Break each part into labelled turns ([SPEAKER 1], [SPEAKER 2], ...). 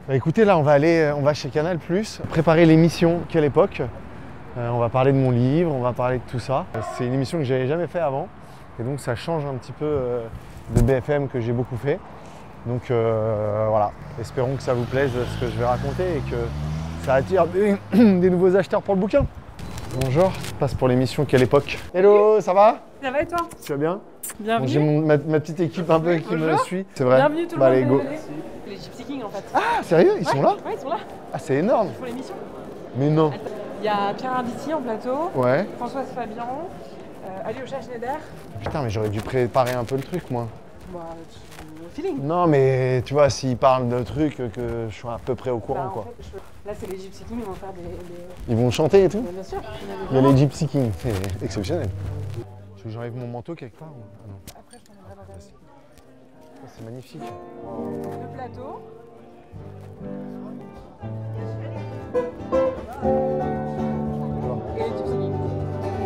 [SPEAKER 1] Bah écoutez, là on va chez Canal+, préparer l'émission Quelle époque. On va parler de mon livre, on va parler de tout ça. C'est une émission que j'avais jamais fait avant, et donc ça change un petit peu de BFM que j'ai beaucoup fait. Donc voilà, espérons que ça vous plaise ce que je vais raconter et que ça attire des nouveaux acheteurs pour le bouquin. Bonjour, je passe pour l'émission Quelle époque. Hello, ça va?
[SPEAKER 2] Ça va et toi?
[SPEAKER 1] Tu vas bien?
[SPEAKER 2] Bienvenue.
[SPEAKER 1] Bon, j'ai ma petite équipe un peu qui me suit. C'est vrai?
[SPEAKER 2] Bienvenue tout le
[SPEAKER 1] bah,
[SPEAKER 2] monde.
[SPEAKER 1] allez, go.
[SPEAKER 2] Les Gypsy Kings en fait.
[SPEAKER 1] Ah, sérieux? Ils sont là?
[SPEAKER 2] Ouais, ils sont là.
[SPEAKER 1] Ah, c'est énorme.
[SPEAKER 2] Pour l'émission.
[SPEAKER 1] Mais non.
[SPEAKER 2] Il y a Pierre Arditi en plateau.
[SPEAKER 1] Ouais.
[SPEAKER 2] Françoise Fabian. Alyosha Schneider.
[SPEAKER 1] Putain, mais j'aurais dû préparer un peu le truc, moi.
[SPEAKER 2] Bah, feeling.
[SPEAKER 1] Non, mais tu vois, s'ils parlent de trucs que je sois à peu près au courant,
[SPEAKER 2] Bah,
[SPEAKER 1] quoi.
[SPEAKER 2] en fait, là, c'est les Gypsy Kings, ils vont faire des...
[SPEAKER 1] Ils vont chanter et tout?
[SPEAKER 2] Bien sûr.
[SPEAKER 1] Il y a les Gypsy Kings, c'est exceptionnel. Tu veux que j'enlève mon manteau quelque part? Ah non.
[SPEAKER 2] Après, je t'emmènerai dans ta vie.
[SPEAKER 1] C'est magnifique.
[SPEAKER 2] Le plateau. Et les Gypsy Kings.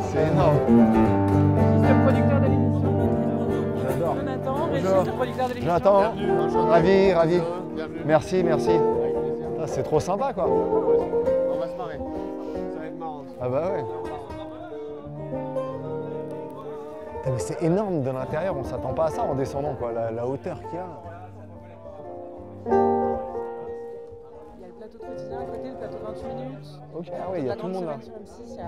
[SPEAKER 1] C'est énorme.
[SPEAKER 2] Le producteur de l'émission.
[SPEAKER 1] J'adore.
[SPEAKER 2] Jonathan,
[SPEAKER 1] Bonjour.
[SPEAKER 2] Régis, le producteur de l'émission.
[SPEAKER 1] Jonathan, ravi, ravi. Merci, merci. Ah, c'est trop sympa, quoi.
[SPEAKER 3] On va se marrer. Ça va être marrant.
[SPEAKER 1] Ah bah ouais. Putain, mais c'est énorme de l'intérieur, on s'attend pas à ça en descendant, quoi, la hauteur qu'il y a.
[SPEAKER 2] Il y a le plateau de quotidien à côté, le plateau 28 minutes.
[SPEAKER 1] Ok, ah ouais, il y a tout le monde là.
[SPEAKER 2] Sur M6, il y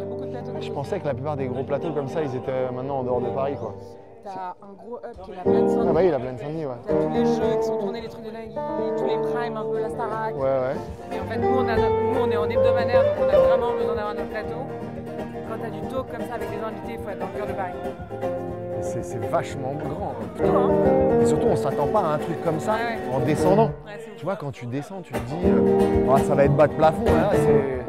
[SPEAKER 2] a beaucoup de plateaux.
[SPEAKER 1] Je pensais que la plupart des gros plateaux comme ça, ils étaient maintenant en dehors de Paris, quoi.
[SPEAKER 2] T'as un gros hub qui est la Plaine Saint-Denis.
[SPEAKER 1] Ah bah oui, la Plaine Saint-Denis, ouais.
[SPEAKER 2] T'as tous les jeux qui sont tournés, les trucs de Nagui, tous les primes, un peu la Starac.
[SPEAKER 1] Ouais, ouais.
[SPEAKER 2] Et en fait, nous, on est en hebdomadaire, donc on a vraiment besoin d'avoir notre plateau. Quand t'as du talk comme ça avec des invités, il faut être dans le cœur de Paris.
[SPEAKER 1] Et c'est vachement grand.
[SPEAKER 2] Tout, hein.
[SPEAKER 1] Et surtout, on s'attend pas à un truc comme ça
[SPEAKER 2] Ouais.
[SPEAKER 1] en descendant.
[SPEAKER 2] Ouais, c'est ouf.
[SPEAKER 1] Tu vois, quand tu descends, tu te dis, ah, ça va être bas de plafond. Là, c'est...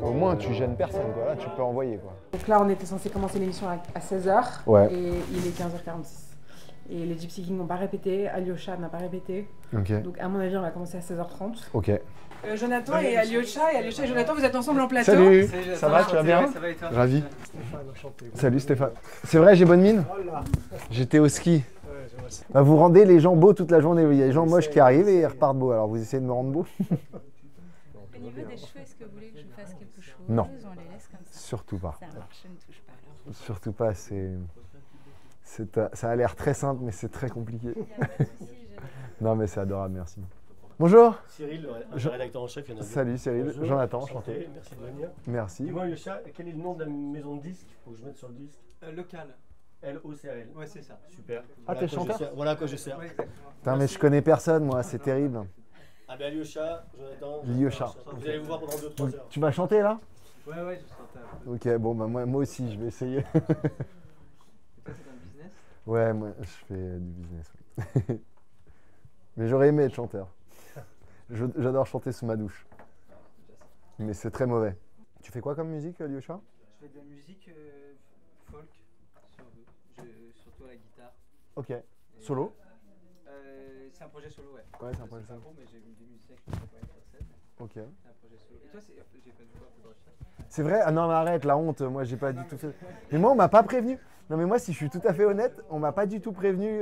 [SPEAKER 1] Au moins, tu gênes personne, quoi. Là, tu peux envoyer, quoi.
[SPEAKER 2] Donc là, on était censé commencer l'émission à 16h.
[SPEAKER 1] Ouais.
[SPEAKER 2] Et il est 15h46. Et les Gypsy Kings n'ont pas répété, Alyosha n'a pas répété.
[SPEAKER 1] Ok.
[SPEAKER 2] Donc à mon avis, on va commencer à 16h30.
[SPEAKER 1] Ok.
[SPEAKER 2] Jonathan et Alyosha et Jonathan, vous êtes ensemble en plateau.
[SPEAKER 1] Salut, ça va, tu vas bien?
[SPEAKER 3] Ça va et toi?
[SPEAKER 1] Ravi.
[SPEAKER 3] Stéphane, enchanté.
[SPEAKER 1] Salut Stéphane. C'est vrai, j'ai bonne mine?
[SPEAKER 3] Voilà.
[SPEAKER 1] J'étais au ski.
[SPEAKER 3] Ouais, je vois ça.
[SPEAKER 1] Bah, vous rendez les gens beaux toute la journée. Il y a les gens moches qui arrivent et ils repartent beaux. Alors vous essayez de me rendre beau?
[SPEAKER 4] Au niveau des cheveux, est-ce que vous voulez que je fasse quelque chose?
[SPEAKER 1] Non.
[SPEAKER 4] On les laisse comme ça.
[SPEAKER 1] Surtout pas.
[SPEAKER 4] Ça marche, je ne touche pas alors.
[SPEAKER 1] Surtout pas, ça a l'air très simple, mais c'est très compliqué.
[SPEAKER 4] Il n'y a pas de souci,
[SPEAKER 1] Non, mais c'est adorable, merci. Bonjour.
[SPEAKER 3] Cyril,
[SPEAKER 1] Je-
[SPEAKER 3] rédacteur en chef, il y en a deux.
[SPEAKER 1] Salut Cyril,
[SPEAKER 3] Bonjour.
[SPEAKER 1] Jonathan, enchanté.
[SPEAKER 3] Enchanté, merci de venir.
[SPEAKER 1] Merci.
[SPEAKER 3] Dis-moi, Yosha, quel est le nom de la maison de disques? Faut que je mette sur le disque.
[SPEAKER 5] Local.
[SPEAKER 3] L-O-C-A-L.
[SPEAKER 5] Ouais, c'est ça.
[SPEAKER 3] Super.
[SPEAKER 1] Ah, t'es
[SPEAKER 3] à quoi je
[SPEAKER 1] chanteur?
[SPEAKER 3] sers. Voilà à quoi je sers.
[SPEAKER 5] Ouais, exactement.
[SPEAKER 1] Putain, mais je connais personne, moi, c'est terrible.
[SPEAKER 3] Ah ben Yosha, Jonathan.
[SPEAKER 1] Lyosha.
[SPEAKER 3] Vous allez vous voir pendant 2-3 heures.
[SPEAKER 1] Tu vas chanter là?
[SPEAKER 5] Ouais, je sentais un peu.
[SPEAKER 1] Ok, bon, bah moi aussi, je vais essayer.
[SPEAKER 5] Et toi, c'est dans le business?
[SPEAKER 1] Ouais, moi, je fais du business. Oui. Mais j'aurais aimé être chanteur. J'adore chanter sous ma douche. Mais c'est très mauvais. Tu fais quoi comme musique, Lyosha?
[SPEAKER 5] Je fais de la musique folk, surtout à la guitare.
[SPEAKER 1] Ok.
[SPEAKER 5] Et,
[SPEAKER 1] Solo?
[SPEAKER 5] c'est un projet solo, ouais.
[SPEAKER 1] Ouais, c'est un projet solo.
[SPEAKER 5] Pas gros, mais j'ai des musiciens qui sont pas sur scène.
[SPEAKER 1] Ok.
[SPEAKER 5] C'est un projet solo. Et toi, j'ai pas vu quoi pour ça.
[SPEAKER 1] C'est vrai? Ah non, mais arrête, la honte, moi j'ai pas du tout fait. Mais moi, on m'a pas prévenu. Non, mais moi, si je suis tout à fait honnête, on m'a pas du tout prévenu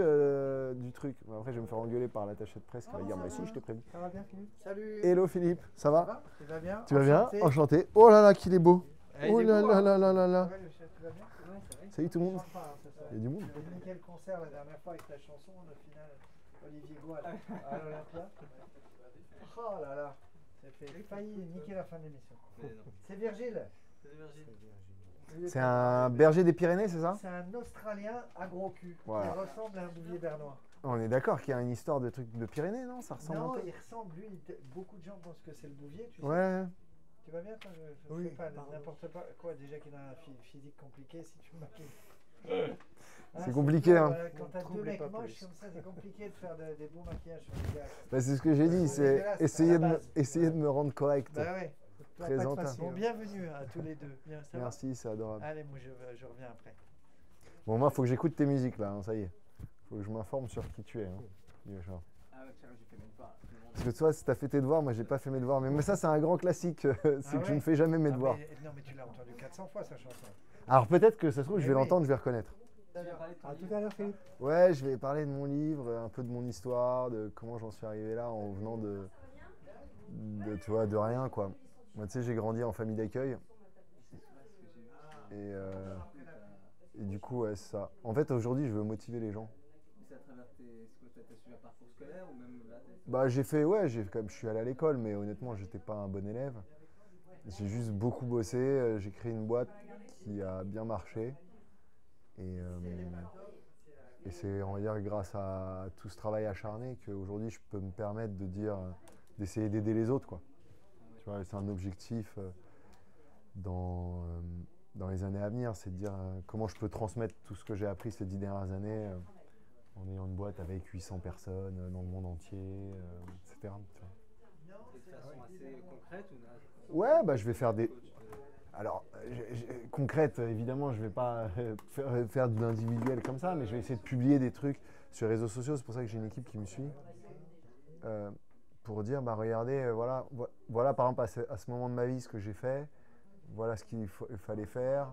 [SPEAKER 1] du truc. Bon, après, je vais me faire engueuler par l'attaché de presse qui va dire, bah si, je t'ai prévenu.
[SPEAKER 5] Ça va bien, Philippe? Salut.
[SPEAKER 1] Hello Philippe, ça va?
[SPEAKER 5] Tu vas bien?
[SPEAKER 1] Tu vas bien? Enchanté. Oh là là, qu'il est beau. Oh là là là là là là.
[SPEAKER 5] Ouais, tu vas bien? Ouais, ça va.
[SPEAKER 1] Salut tout le monde.
[SPEAKER 5] Sympa, hein, ce soir.
[SPEAKER 1] Il y a du monde.
[SPEAKER 5] J'ai nickel concert la dernière fois avec ta chanson, au final, Olivier Goual à l'Olympia. Oh là là, ça fait failli niquer la fin de l'émission. C'est Virgile.
[SPEAKER 1] C'est un berger des Pyrénées, c'est ça?
[SPEAKER 5] C'est un Australien à gros cul.
[SPEAKER 1] Voilà.
[SPEAKER 5] Il ressemble à un bouvier bernois.
[SPEAKER 1] On est d'accord qu'il y a une histoire de truc de Pyrénées, non? Ça ressemble un
[SPEAKER 5] Non,
[SPEAKER 1] peu.
[SPEAKER 5] il ressemble, lui, beaucoup de gens pensent que c'est le bouvier, tu sais.
[SPEAKER 1] Ouais.
[SPEAKER 5] Tu vas bien, toi? Je
[SPEAKER 1] Oui,
[SPEAKER 5] fais pas n'importe quoi, déjà qu'il a un physique compliqué, si tu me maquilles.
[SPEAKER 1] C'est compliqué, hein.
[SPEAKER 5] Voilà, quand t'as deux mecs moches comme ça, c'est compliqué de faire des beaux maquillages sur les gars.
[SPEAKER 1] Bah, c'est ce que j'ai dit, c'est
[SPEAKER 5] dégueulasse,
[SPEAKER 1] essayer
[SPEAKER 5] à
[SPEAKER 1] de,
[SPEAKER 5] la
[SPEAKER 1] me,
[SPEAKER 5] base.
[SPEAKER 1] essayer de me rendre correct.
[SPEAKER 5] Bah ouais. Ça va pas être
[SPEAKER 1] Présenta.
[SPEAKER 5] facile. Bon, bienvenue à tous les deux. Bien, ça va?
[SPEAKER 1] Merci, c'est adorable.
[SPEAKER 5] Allez, moi je reviens après.
[SPEAKER 1] Bon, moi, faut que j'écoute tes musiques là, hein, ça y est. Faut que je m'informe sur qui tu es. Hein, Lyosha.
[SPEAKER 5] Ah ouais, tiens, j'ai fait même pas.
[SPEAKER 1] Parce que toi, si t'as fait tes devoirs, moi, j'ai pas fait mes devoirs. Mais ça, c'est un grand classique, c'est
[SPEAKER 5] Ah
[SPEAKER 1] que je
[SPEAKER 5] ouais
[SPEAKER 1] ne fais jamais mes
[SPEAKER 5] Ah,
[SPEAKER 1] devoirs.
[SPEAKER 5] non, mais tu l'as entendu 400 fois, sa chanson.
[SPEAKER 1] Alors peut-être que ça se trouve, je
[SPEAKER 5] Mais
[SPEAKER 1] vais
[SPEAKER 5] oui.
[SPEAKER 1] l'entendre, je vais reconnaître.
[SPEAKER 5] À tout à l'heure, Philippe.
[SPEAKER 1] Ouais, je vais parler de mon livre, un peu de mon histoire, de comment j'en suis arrivé là en venant tu vois, de rien, quoi. Moi, tu sais, j'ai grandi en famille d'accueil. Et du coup, ouais, c'est ça. En fait, aujourd'hui, je veux motiver les gens.
[SPEAKER 6] C'est à travers t'as suivi un parcours scolaire ou même là
[SPEAKER 1] Bah, j'ai fait, ouais, je suis allé à l'école, mais honnêtement, j'étais pas un bon élève. J'ai juste beaucoup bossé, j'ai créé une boîte qui a bien marché. Et c'est, on va dire, grâce à tout ce travail acharné qu'aujourd'hui, je peux me permettre de dire, d'essayer d'aider les autres, quoi. Tu vois, c'est un objectif dans les années à venir, c'est de dire comment je peux transmettre tout ce que j'ai appris ces 10 dernières années en ayant une boîte avec 800 personnes dans le monde entier, etc. Tu vois.
[SPEAKER 6] de façon assez concrète ou
[SPEAKER 1] Ouais, bah, je vais faire des... Alors, concrète, évidemment, je ne vais pas faire de l'individuel comme ça, mais je vais essayer de publier des trucs sur les réseaux sociaux. C'est pour ça que j'ai une équipe qui me suit. Pour dire, bah, regardez, voilà par exemple à ce moment de ma vie ce que j'ai fait, voilà ce qu'il fallait faire.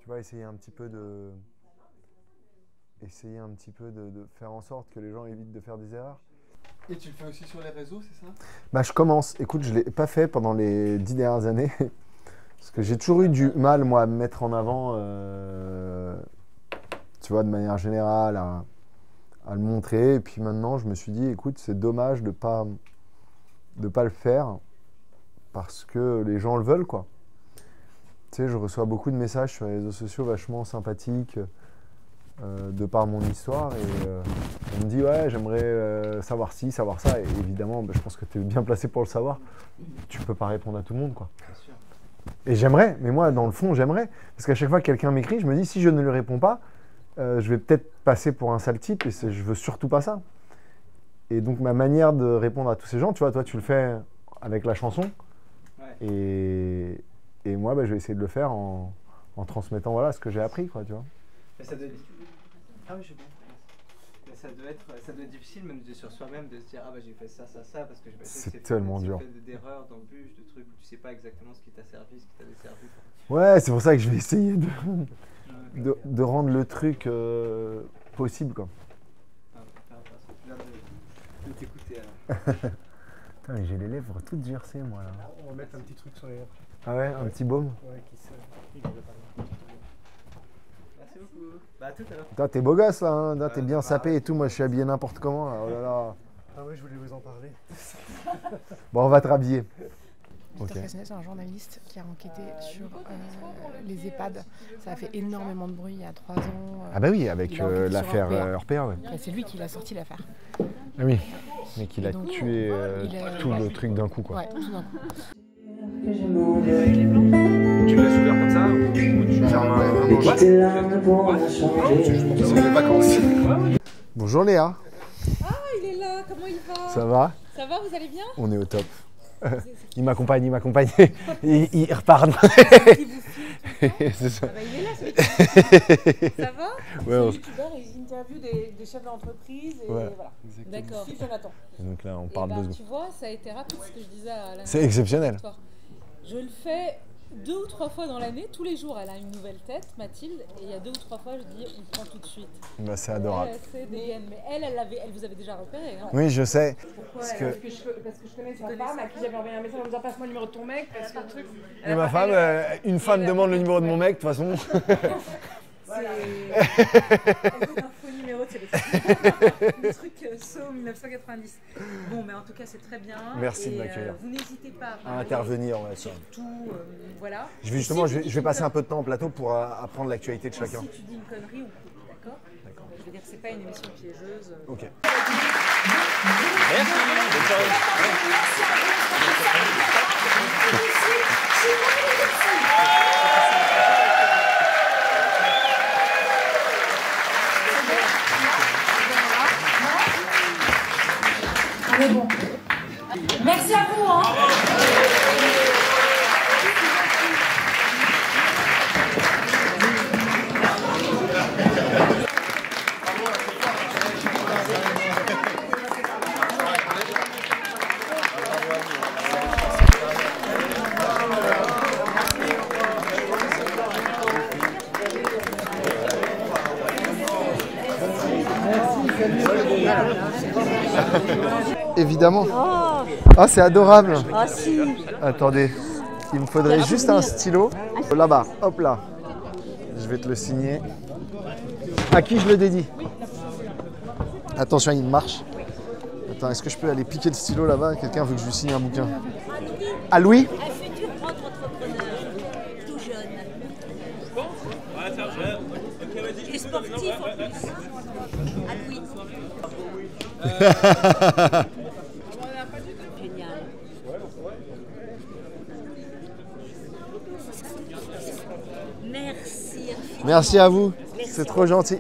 [SPEAKER 1] Tu vois, essayer un petit peu de faire en sorte que les gens évitent de faire des erreurs.
[SPEAKER 7] Et tu le fais aussi sur les réseaux, c'est ça?
[SPEAKER 1] Bah, je commence. Écoute, je ne l'ai pas fait pendant les 10 dernières années. Parce que j'ai toujours eu du mal, moi, à me mettre en avant, tu vois, de manière générale, à le montrer. Et puis maintenant, je me suis dit, écoute, c'est dommage de pas le faire parce que les gens le veulent, quoi. Tu sais, je reçois beaucoup de messages sur les réseaux sociaux vachement sympathiques de par mon histoire. Et on me dit, ouais, j'aimerais savoir ci, savoir ça. Et évidemment, bah, je pense que tu es bien placé pour le savoir. Tu peux pas répondre à tout le monde, quoi.
[SPEAKER 6] Bien sûr.
[SPEAKER 1] Et j'aimerais, mais moi, dans le fond, j'aimerais. Parce qu'à chaque fois que quelqu'un m'écrit, je me dis, si je ne lui réponds pas, je vais peut-être passer pour un sale type et je veux surtout pas ça. Et donc, ma manière de répondre à tous ces gens, tu vois, toi, tu le fais avec la chanson.
[SPEAKER 6] Ouais.
[SPEAKER 1] Et moi, bah, je vais essayer de le faire en transmettant voilà, ce que j'ai appris, quoi, tu vois.
[SPEAKER 6] Mais ça doit être... Ah oui, je sais bien. Mais ça doit être difficile même sur soi-même de se dire ah bah j'ai fait ça, parce que je
[SPEAKER 1] c'est tellement dur.
[SPEAKER 6] D'erreurs, d'embûches, de trucs où tu sais pas exactement ce qui t'a servi, ce qui t'a desservi.
[SPEAKER 1] Ouais, c'est pour ça que je vais essayer de rendre le truc possible, quoi.
[SPEAKER 6] De t'écouter.
[SPEAKER 1] Putain, mais j'ai les lèvres toutes gercées, moi, là.
[SPEAKER 3] On va mettre un petit truc sur les lèvres.
[SPEAKER 1] Ah ouais, un petit baume.
[SPEAKER 3] Ouais, qui se...
[SPEAKER 6] Merci beaucoup. Bah à tout à l'heure.
[SPEAKER 1] Toi, t'es beau gosse, là, hein. Toi, t'es bien sapé et tout. Moi, je suis habillé n'importe comment, là. Oh là là.
[SPEAKER 3] Ah oui, je voulais vous en parler.
[SPEAKER 1] Bon, on va te rhabiller.
[SPEAKER 8] Victor Castanet, c'est un journaliste qui a enquêté sur les EHPAD. Ça a fait énormément de bruit il y a 3 ans.
[SPEAKER 1] Ah bah oui, avec l'affaire Orpea, ouais.
[SPEAKER 8] C'est lui qui l'a sorti l'affaire.
[SPEAKER 1] Ah oui, mais qu'il a tué tout le truc d'un coup, quoi.
[SPEAKER 8] Ouais, tout d'un coup.
[SPEAKER 7] Tu le laisses ouvert comme ça ou tu fermes un boîte? C'est les vacances.
[SPEAKER 1] Bonjour Léa.
[SPEAKER 4] Ah, il est là, comment il va?
[SPEAKER 1] Ça va?
[SPEAKER 4] Ça va, vous allez bien?
[SPEAKER 1] On est au top. Il m'accompagne. Il repart. C'est ça.
[SPEAKER 4] Ah bah, il est là, celui qui... Ça va?
[SPEAKER 1] Ouais,
[SPEAKER 4] c'est youtubeur et il interviewe des chefs d'entreprise et
[SPEAKER 1] ouais,
[SPEAKER 4] voilà. D'accord. Si Jonathan.
[SPEAKER 1] Et donc là, on parle 2 secondes.
[SPEAKER 4] Tu vois, ça a été rapide ce que je disais à la...
[SPEAKER 1] C'est exceptionnel.
[SPEAKER 4] Je le fais 2 ou 3 fois dans l'année, tous les jours elle a une nouvelle tête, Mathilde, et il y a 2 ou 3 fois je dis on prend tout de suite.
[SPEAKER 1] Bah, c'est adorable.
[SPEAKER 4] C'est des mais elle vous avait déjà repéré. Hein.
[SPEAKER 1] Oui, je sais.
[SPEAKER 4] Pourquoi? Parce que je connais sa femme à qui j'avais envoyé un message en me disant passe-moi le numéro de ton mec parce que le truc.
[SPEAKER 1] Et ma femme, une femme demande le numéro de mon mec, de toute façon.
[SPEAKER 4] Voilà. C'est un faux numéro de téléphone. Le truc SO 1990. Bon, mais en tout cas, c'est très bien.
[SPEAKER 1] Merci de m'accueillir.
[SPEAKER 4] Vous n'hésitez pas
[SPEAKER 1] à intervenir. Ouais,
[SPEAKER 4] surtout, voilà.
[SPEAKER 1] Je vais passer un peu de temps en plateau pour apprendre l'actualité de chacun.
[SPEAKER 4] Si tu dis une connerie, on coupe, d'accord? D'accord. Je veux dire, c'est pas une émission piégeuse.
[SPEAKER 1] Ok.
[SPEAKER 6] Merci. Bonne soirée.
[SPEAKER 9] Allez, bon. Merci à vous, hein.
[SPEAKER 1] Évidemment. Ah, c'est adorable.
[SPEAKER 10] Ah si.
[SPEAKER 1] Attendez, il me faudrait juste un stylo. Là-bas, hop là. Je vais te le signer. À qui je le dédie? Attention, il marche. Attends, est-ce que je peux aller piquer le stylo là-bas? Quelqu'un veut que je lui signe un bouquin. À Louis?
[SPEAKER 10] Un futur entrepreneur, tout jeune. Et sportif en plus. À Louis. Génial. Merci.
[SPEAKER 1] Merci à vous. C'est trop gentil.